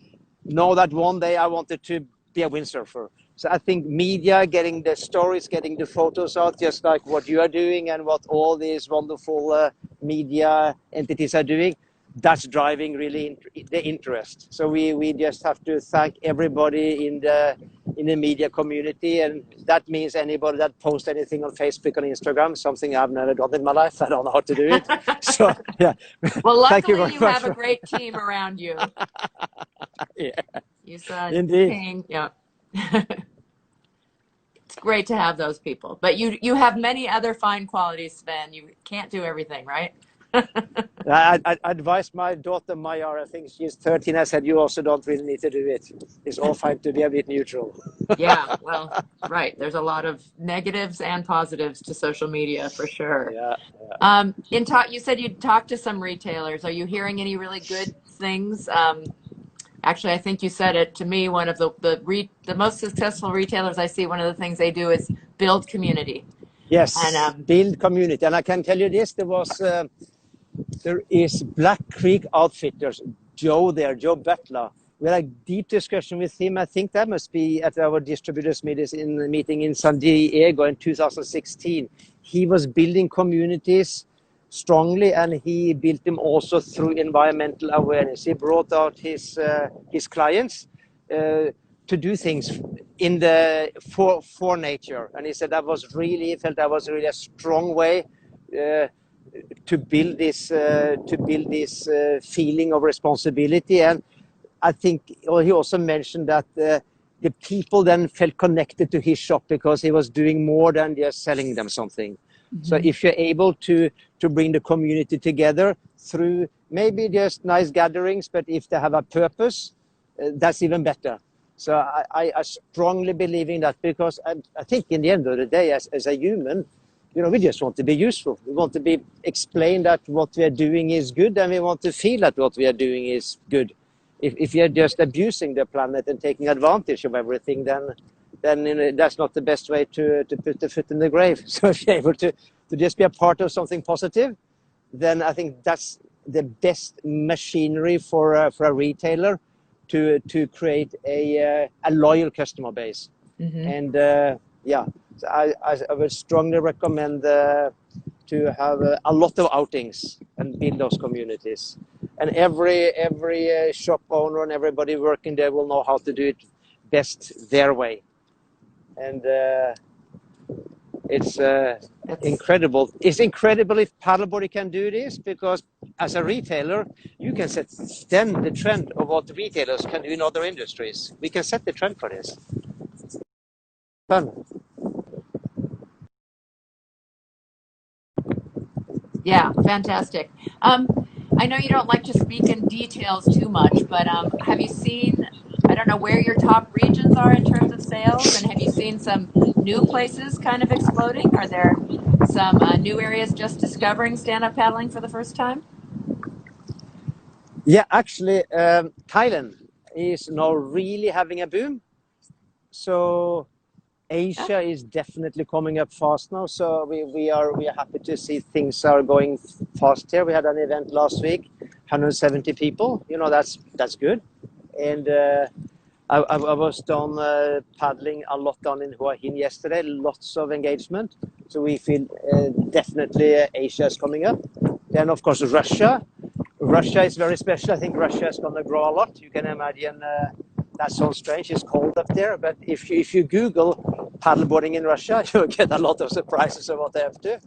know that one day I wanted to be a windsurfer. So I think media, getting the stories, getting the photos out, just like what you are doing and what all these wonderful media entities are doing, that's driving really the interest. So we just have to thank everybody in the media community, and that means anybody that posts anything on Facebook and Instagram, something I've never done in my life. I don't know how to do it. So yeah. Well, luckily you have a great team around you. Yeah. You said Indeed. King. Yeah. It's great to have those people, but you have many other fine qualities, Sven. You can't do everything, right? I advised my daughter Maya, I think she's 13. I said, you also don't really need to do it. It's all fine to be a bit neutral. Yeah, well, right. There's a lot of negatives and positives to social media for sure. Yeah. You said you'd talked to some retailers. Are you hearing any really good things? Actually, I think you said it to me. One of the most successful retailers I see, one of the things they do is build community. Yes, and, build community. And I can tell you this, there is Black Creek Outfitters, Joe Butler. We had a deep discussion with him. I think that must be at our distributors meeting in San Diego in 2016. He was building communities strongly, and he built them also through environmental awareness. He brought out his clients to do things for nature, and he said he felt that was really a strong way to build this feeling of responsibility. And I think he also mentioned that the people then felt connected to his shop because he was doing more than just selling them something. Mm-hmm. So if you're able to bring the community together through maybe just nice gatherings, but if they have a purpose, that's even better. So I strongly believe in that, because I think in the end of the day, as a human, we just want to be useful. We want to be explained that what we are doing is good, and we want to feel that what we are doing is good. If you're just abusing the planet and taking advantage of everything, then that's not the best way to put the foot in the grave. So if you're able to just be a part of something positive, then I think that's the best machinery for a retailer to create a loyal customer base. Mm-hmm. And so I would strongly recommend to have a lot of outings and build those communities. And every shop owner and everybody working there will know how to do it best their way. And it's incredible. It's incredible if paddleboarding can do this, because as a retailer, you can set then the trend of what retailers can do in other industries. We can set the trend for this. Fun. Yeah, fantastic. I know you don't like to speak in details too much, but have you seen, I don't know where your top regions are in terms of sales, and have you seen some new places kind of exploding? Are there some new areas just discovering stand-up paddling for the first time? Yeah, actually, Thailand is now really having a boom. So Asia is definitely coming up fast now. So we are happy to see things are going fast here. We had an event last week, 170 people. That's good. And I was down paddling a lot down in Hua Hin yesterday. Lots of engagement. So we feel definitely Asia is coming up. Then of course Russia. Russia is very special. I think Russia is going to grow a lot. You can imagine. That sounds strange. It's cold up there, but if you Google paddleboarding in Russia, you'll get a lot of surprises of what they have to.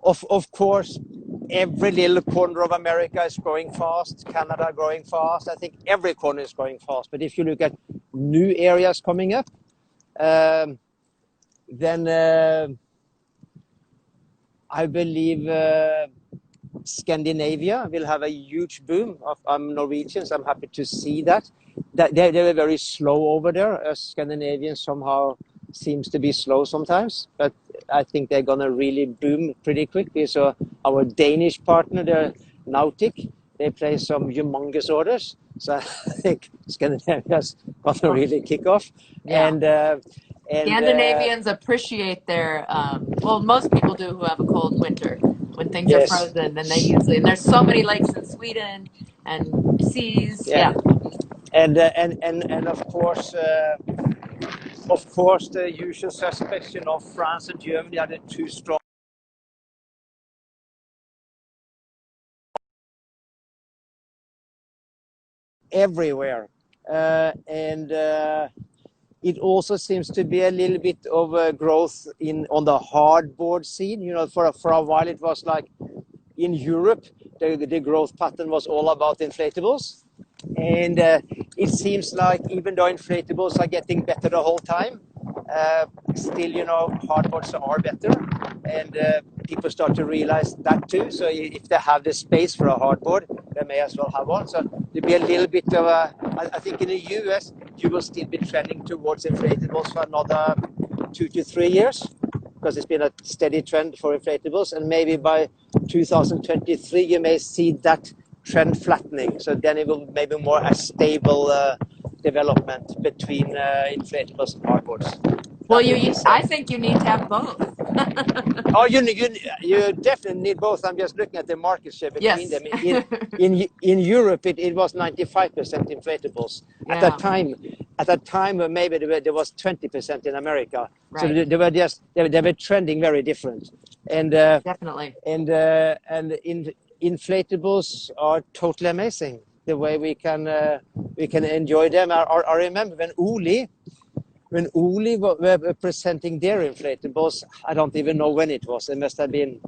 Of course, every little corner of America is growing fast. Canada growing fast. I think every corner is growing fast. But if you look at new areas coming up, then I believe Scandinavia will have a huge boom. I'm Norwegian, so I'm happy to see that. They were very slow over there. Scandinavians somehow seems to be slow sometimes, but I think they're gonna really boom pretty quickly. So our Danish partner, they're Nautic, they place some humongous orders. So I think Scandinavia's gonna really kick off. Yeah. And Scandinavians appreciate their, well, most people do who have a cold winter. When things are yes, frozen, then they usually, and there's so many lakes in Sweden and seas. yeah, Yeah. and of course, the usual suspects, France and Germany are the two strong everywhere, and it also seems to be a little bit of a growth on the hardboard scene. For a while it was like in Europe, the growth pattern was all about inflatables, and it seems like even though inflatables are getting better the whole time, still, hardboards are better, and people start to realize that too. So if they have the space for a hardboard, they may as well have one. So there'll be a little bit of I think in the US, you will still be trending towards inflatables for another 2 to 3 years, because it's been a steady trend for inflatables, and maybe by 2023 you may see that trend flattening. So then it will maybe more a stable development between inflatables and hardboards. Well, I think you need to have both. Oh, you definitely need both. I'm just looking at the market share between Yes. them. In Europe, it was 95% inflatables. Yeah. At that time, maybe there was 20% in America. Right. So they were trending very different. And Definitely. And inflatables are totally amazing. The way we can enjoy them. I remember when Oli were presenting their inflatables. I don't even know when it was. It must have been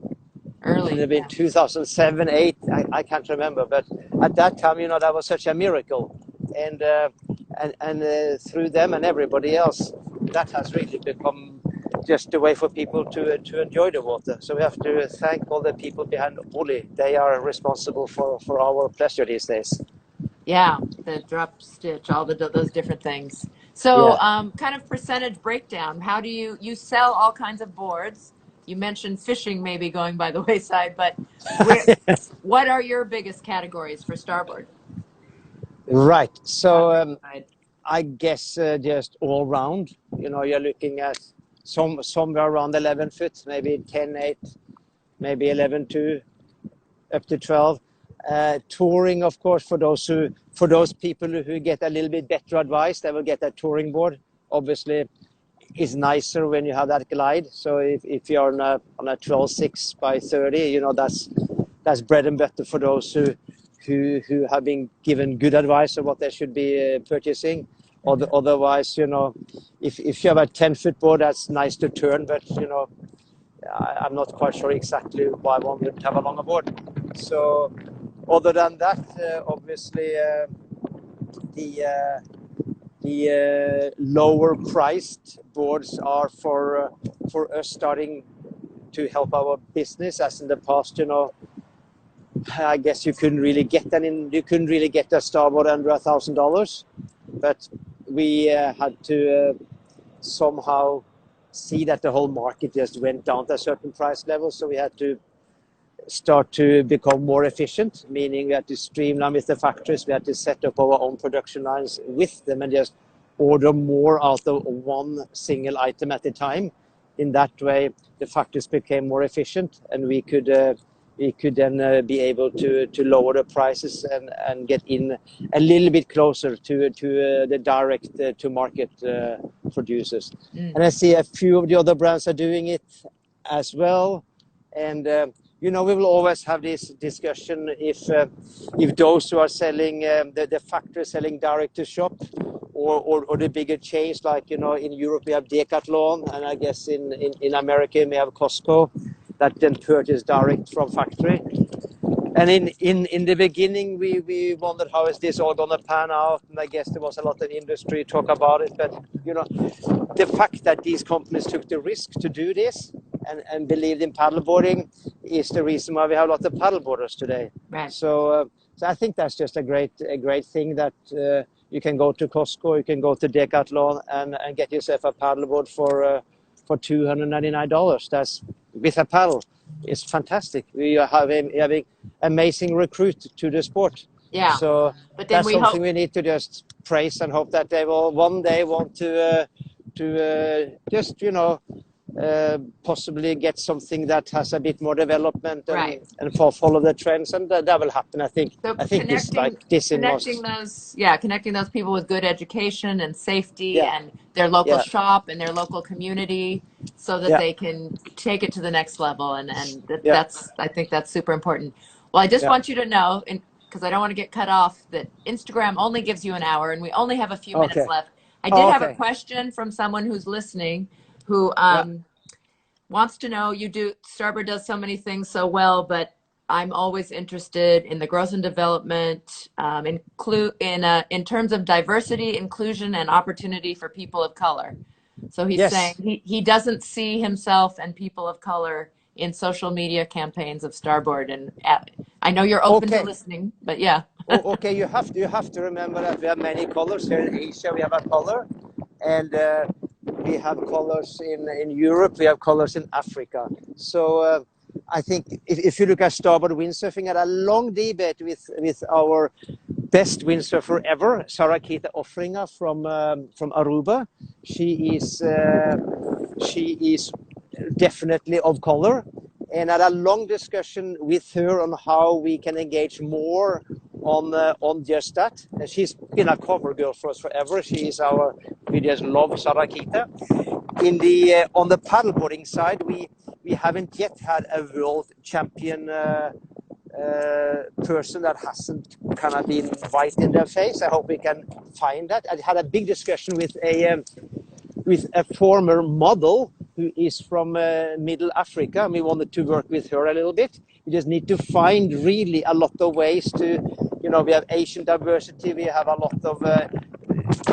Early. It been 2007, 8. I can't remember. But at that time, that was such a miracle. And through them and everybody else, that has really become just a way for people to enjoy the water. So we have to thank all the people behind Oli. They are responsible for our pleasure these days. Yeah, the drop stitch, all those different things. So, kind of percentage breakdown. How do you sell all kinds of boards? You mentioned fishing maybe going by the wayside, but what are your biggest categories for Starboard? Right. So I guess just all round. You're looking at somewhere around 11 foot, maybe 10.8, maybe 11.2, up to 12. Touring, of course, for those people who get a little bit better advice, they will get a touring board. Obviously, is nicer when you have that glide. So if you're on a 12.6 by 30, that's bread and butter for those who have been given good advice on what they should be purchasing. Otherwise, if you have a 10-foot board, that's nice to turn, but I'm not quite sure exactly why one would have a longer board. So other than that, obviously the lower priced boards are for us starting to help our business. As in the past, I guess you couldn't really get a starboard under $1,000, but we had to somehow see that the whole market just went down to a certain price level. So we had to start to become more efficient, meaning we had to streamline with the factories. We had to set up our own production lines with them and just order more out of one single item at a time. In that way, the factories became more efficient, and we could then be able to lower the prices and get in a little bit closer to the direct to market producers. And I see a few of the other brands are doing it as well. And we will always have this discussion if those who are selling the factory selling direct to shop, or the bigger chains, like in Europe we have Decathlon, and I guess in America we have Costco, that then purchase direct from factory. And in the beginning, we wondered how is this all gonna pan out, and I guess there was a lot of industry talk about it. But the fact that these companies took the risk to do this and believed in paddleboarding is the reason why we have a lot of paddleboarders today. Right. So I think that's just a great thing that you can go to Costco, you can go to Decathlon and get yourself a paddleboard for $299. That's with a paddle. It's fantastic. We are having amazing recruit to the sport. Yeah. So but then that's something we need to just praise and hope that they will one day want to just possibly get something that has a bit more development and follow the trends, and that will happen. I think. So I think it's like this in connecting those people with good education and safety and their local shop and their local community, so that they can take it to the next level. And that's I think that's super important. Well, I just want you to know, because I don't want to get cut off, that Instagram only gives you an hour, and we only have a few minutes left. I did have a question from someone who's listening who wants to know, Starboard does so many things so well, but I'm always interested in the growth and development in terms of diversity, inclusion, and opportunity for people of color. So he's saying he doesn't see himself and people of color in social media campaigns of Starboard. And I know you're open to listening, but yeah. Okay, you have to remember that we have many colors here in Asia. We have a color, and we have colors in Europe. We have colors in Africa. So I think if you look at Starboard windsurfing, I had a long debate with our best windsurfer ever, Sarah Kita Offringa from Aruba. She is definitely of color, and I had a long discussion with her on how we can engage more on just that. And she's been a cover girl for us forever. We just love Sarah Kita. On the paddleboarding side, we haven't yet had a world champion person that hasn't kind of been white in their face. I hope we can find that. I had a big discussion with a former model who is from Middle Africa, and we wanted to work with her a little bit. We just need to find really a lot of ways to, we have Asian diversity, we have a lot of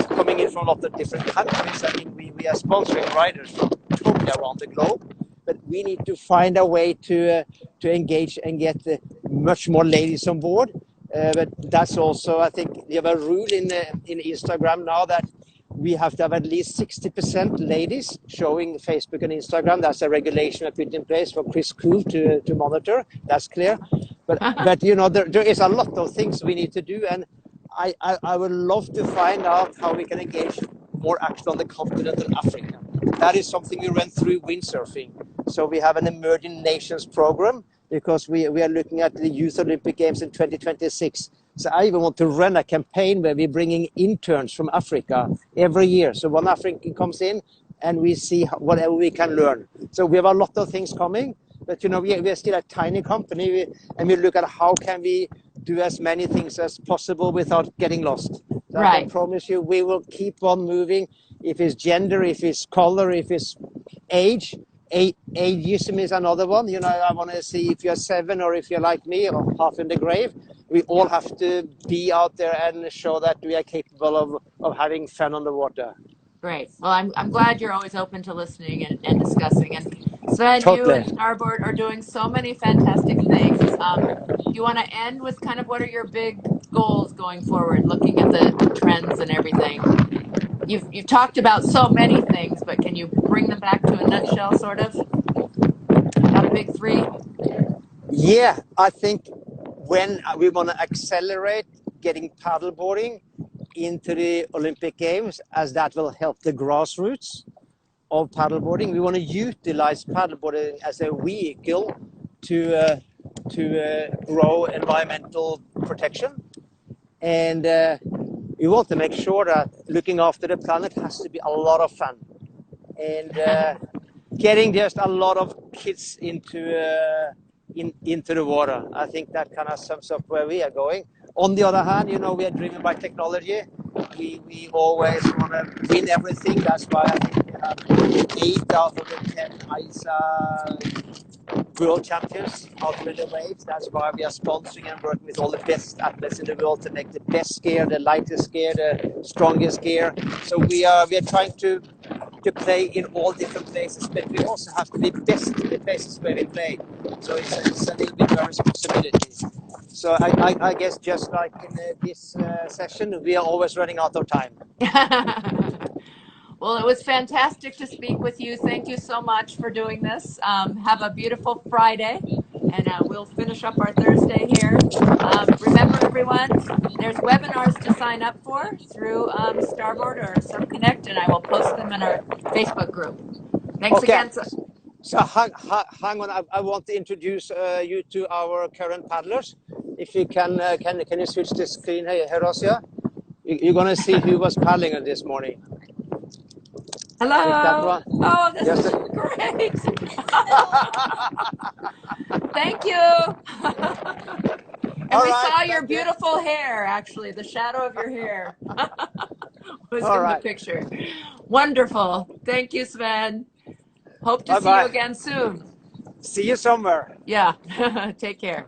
coming in from a lot of different countries. I mean, we are sponsoring riders from totally around the globe, but we need to find a way to engage and get much more ladies on board. But that's also, I think, we have a rule in Instagram now that we have to have at least 60% ladies showing Facebook and Instagram. That's a regulation I put in place for Chris Cool to monitor. That's clear. But there is a lot of things we need to do, and I would love to find out how we can engage more actually on the continent of Africa. That is something we run through windsurfing. So we have an emerging nations program because we are looking at the Youth Olympic Games in 2026. So I even want to run a campaign where we're bringing interns from Africa every year. So one African comes in and we see whatever we can learn. So we have a lot of things coming, but we are still a tiny company, and we look at how can we do as many things as possible without getting lost. So I can promise you we will keep on moving. If it's gender, if it's color, if it's age. Ageism is another one. I want to see if you're 7 or if you're like me or half in the grave. We all have to be out there and show that we are capable of having fun on the water. Great. Well, I'm glad you're always open to listening and discussing. And Sven, you and Starboard are doing so many fantastic things. Do you want to end with kind of what are your big goals going forward, looking at the trends and everything? You've talked about so many things, but can you bring them back to a nutshell, sort of? Top big 3? Yeah, I think when we want to accelerate getting paddleboarding into the Olympic Games, as that will help the grassroots of paddleboarding. We want to utilize paddleboarding as a vehicle to grow environmental protection. And we want to make sure that looking after the planet has to be a lot of fun. And getting just a lot of kids into the water. I think that kind of sums up where we are going. On the other hand, we are driven by technology. We always want to win everything. That's why I think we have 8 out of the 10 ISA world champions out in the waves. That's why we are sponsoring and working with all the best athletes in the world to make the best gear, the lightest gear, the strongest gear. So we are trying to play in all different places, but we also have to be best in the places where we play. So it's a little bit of a responsibility. So I guess just like in this session, we are always running out of time. Well, it was fantastic to speak with you. Thank you so much for doing this. Have a beautiful Friday, and we'll finish up our Thursday here. Remember, everyone, there's webinars to sign up for through Starboard or Surf Connect, and I will post them in our Facebook group. Thanks Okay. again. So hang on. I want to introduce you to our current paddlers. If you can you switch the screen, hey, Herosia? You're gonna see who was paddling this morning. Hello. Oh, this is great. Thank you. And we saw your beautiful hair, actually, the shadow of your hair was in the picture. Wonderful. Thank you, Sven. Hope to see you again soon. See you somewhere. Yeah. Take care.